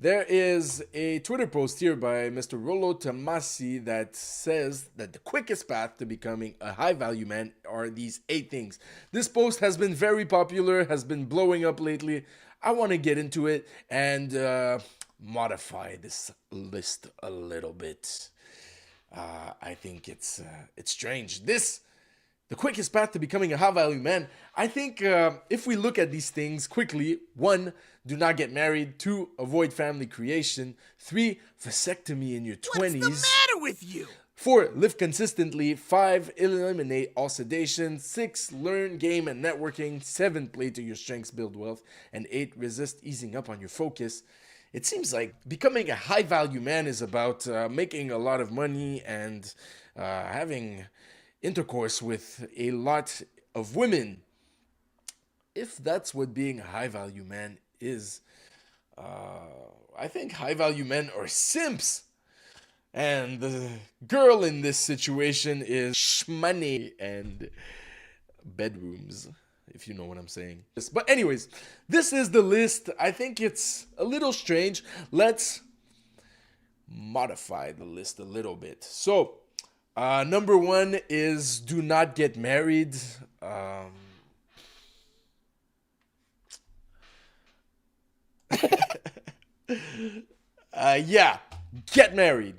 There is a Twitter post here by Mr. Rollo Tomassi that says that the quickest path to becoming a high value man are these 8 things. This post has been very popular, has been blowing up lately. I want to get into it and modify this list a little bit. I think it's strange. The quickest path to becoming a high value man. I think if we look at these things quickly: 1, do not get married; 2, avoid family creation; 3, vasectomy in your 20s. What's the matter with you? 4, live consistently; 5, eliminate all sedation; 6, learn, game, and networking; 7, play to your strengths, build wealth; and 8, resist easing up on your focus. It seems like becoming a high value man is about making a lot of money and having intercourse with a lot of women. If that's what being a high value man is, I think high value men are simps. And the girl in this situation is money and bedrooms, if you know what I'm saying. But anyways, this is the list. I think it's a little strange. Let's modify the list a little bit. So, number 1 is do not get married. Yeah, get married.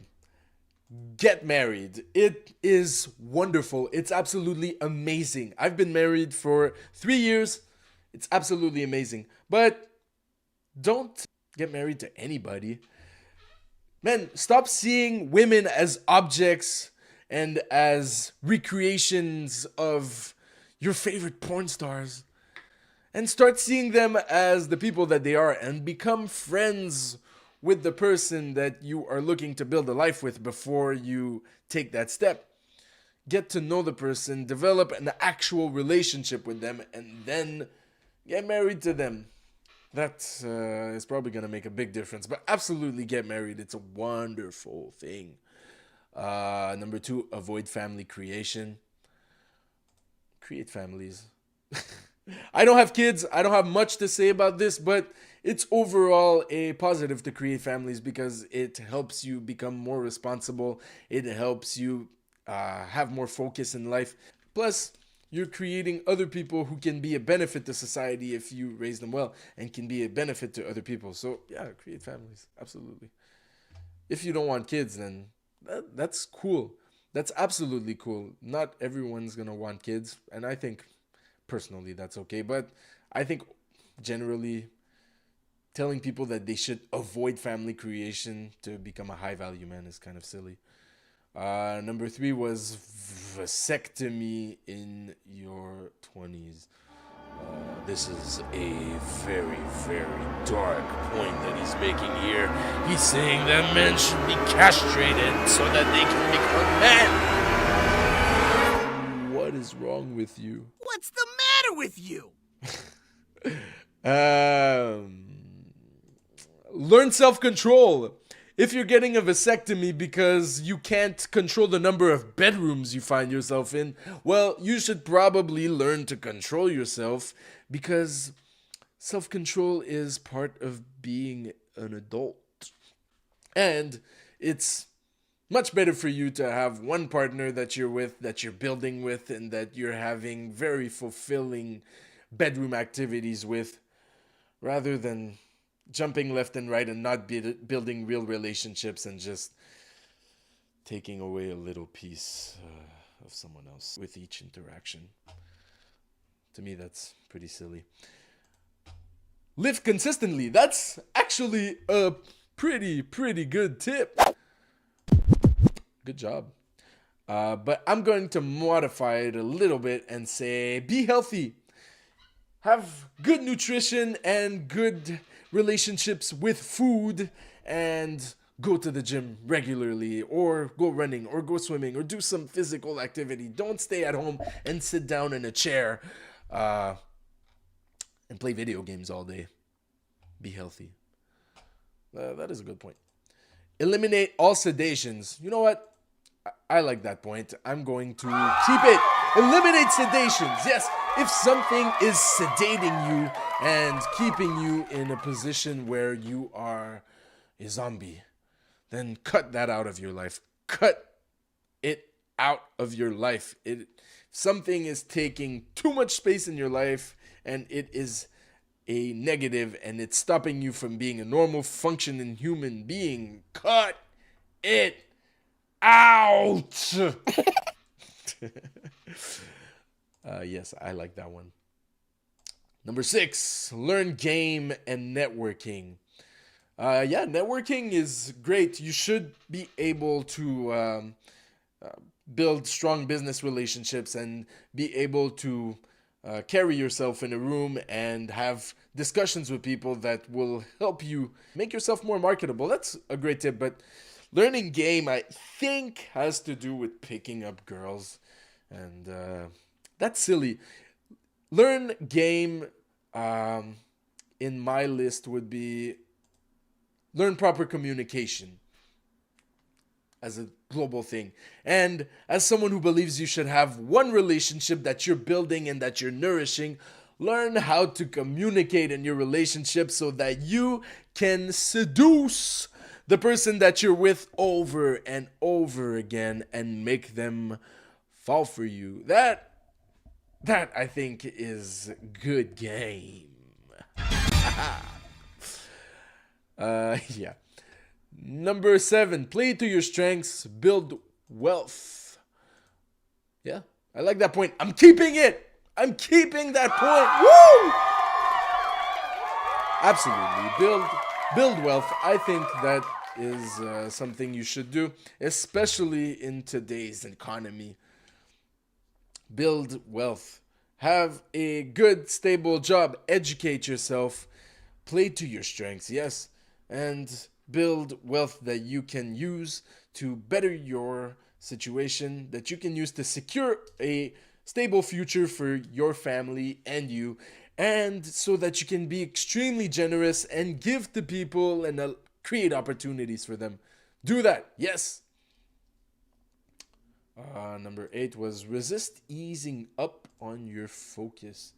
Get married. It is wonderful. It's absolutely amazing. I've been married for 3 years. It's absolutely amazing. But don't get married to anybody. Man, stop seeing women as objects and as recreations of your favorite porn stars, and start seeing them as the people that they are, and become friends with the person that you are looking to build a life with before you take that step. Get to know the person, develop an actual relationship with them, and then get married to them. That is probably going to make a big difference. But absolutely get married. It's a wonderful thing. Number 2, avoid family creation. Create families. I don't have kids. I don't have much to say about this, but it's overall a positive to create families because it helps you become more responsible. It helps you have more focus in life. Plus, you're creating other people who can be a benefit to society if you raise them well, and can be a benefit to other people. So yeah, create families. Absolutely. If you don't want kids, then that's cool. That's absolutely cool. Not everyone's going to want kids, and I think personally that's okay. But I think generally telling people that they should avoid family creation to become a high value man is kind of silly. Number 3 was vasectomy in your 20s. This is a very, very dark point that he's making here. He's saying that men should be castrated so that they can become men. What is wrong with you? What's the matter with you? Learn self-control. If you're getting a vasectomy because you can't control the number of bedrooms you find yourself in, well, you should probably learn to control yourself, because self-control is part of being an adult. And it's much better for you to have one partner that you're with, that you're building with, and that you're having very fulfilling bedroom activities with, rather than jumping left and right and not building real relationships and just taking away a little piece of someone else with each interaction. To me, that's pretty silly. Live consistently. That's actually a pretty good tip. Good job. But I'm going to modify it a little bit and say be healthy. Have good nutrition and good relationships with food, and go to the gym regularly, or go running, or go swimming, or do some physical activity. Don't stay at home and sit down in a chair and play video games all day. Be healthy. That is a good point. Eliminate all sedations. You know what? I like that point. I'm going to keep it. Eliminate sedations. Yes, if something is sedating you and keeping you in a position where you are a zombie, then cut that out of your life. Cut it out of your life. Something is taking too much space in your life and it is a negative and it's stopping you from being a normal functioning human being. Cut it out. Yes, I like that one. Number 6, learn game and networking. Yeah, networking is great. You should be able to build strong business relationships and be able to carry yourself in a room and have discussions with people that will help you make yourself more marketable. That's a great tip. But learning game, I think, has to do with picking up girls. And that's silly. Learn game in my list would be learn proper communication as a global thing. And as someone who believes you should have one relationship that you're building and that you're nourishing, learn how to communicate in your relationship so that you can seduce the person that you're with over and over again and make them fall for you. That I think is good game. Yeah. Number 7, play to your strengths, build wealth. Yeah, I like that point. I'm keeping it. I'm keeping that point. Woo! Absolutely. Build wealth. I think that is something you should do, especially in today's economy. Build wealth. Have a good, stable job. Educate yourself. Play to your strengths, yes. And build wealth that you can use to better your situation, that you can use to secure a stable future for your family and you, and so that you can be extremely generous and give to people and create opportunities for them. Do that, yes. Number 8 was resist easing up on your focus.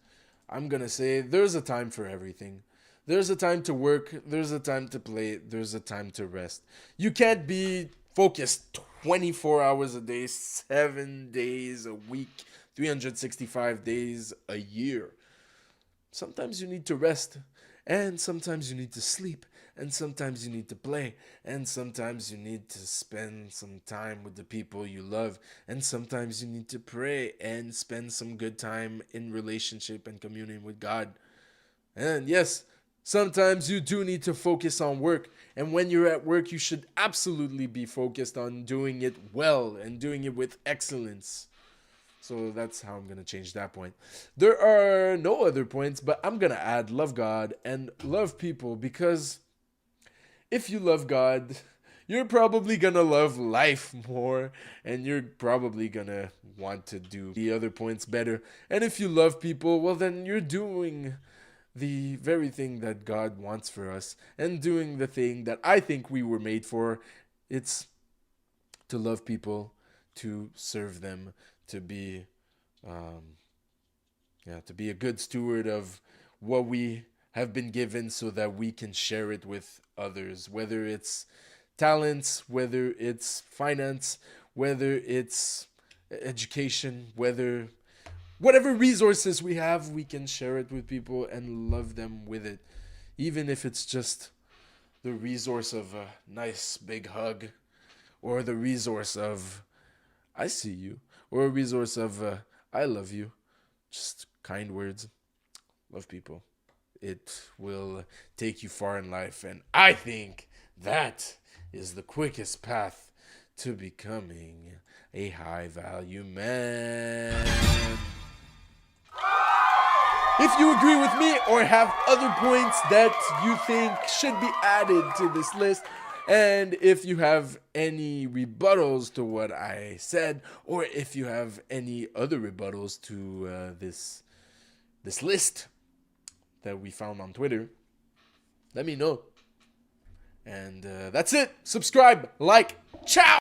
I'm gonna say there's a time for everything. There's a time to work, there's a time to play, there's a time to rest. You can't be focused 24 hours a day, 7 days a week, 365 days a year. Sometimes you need to rest, and sometimes you need to sleep, and sometimes you need to play, and sometimes you need to spend some time with the people you love, and sometimes you need to pray and spend some good time in relationship and communion with God. And yes, sometimes you do need to focus on work. And when you're at work, you should absolutely be focused on doing it well and doing it with excellence. So that's how I'm going to change that point. There are no other points, but I'm going to add love God and love people, because if you love God, you're probably going to love life more, and you're probably going to want to do the other points better. And if you love people, well, then you're doing the very thing that God wants for us and doing the thing that I think we were made for. It's to love people, to serve them, to be to be a good steward of what we have been given so that we can share it with others, whether it's talents, whether it's finance, whether it's education, whatever resources we have, we can share it with people and love them with it. Even if it's just the resource of a nice big hug, or the resource of I see you, or a resource of I love you. Just kind words. Love people. It will take you far in life, and I think that is the quickest path to becoming a high value man. If you agree with me or have other points that you think should be added to this list, and if you have any rebuttals to what I said, or if you have any other rebuttals to this list that we found on Twitter, let me know. And that's it. Subscribe, like, ciao!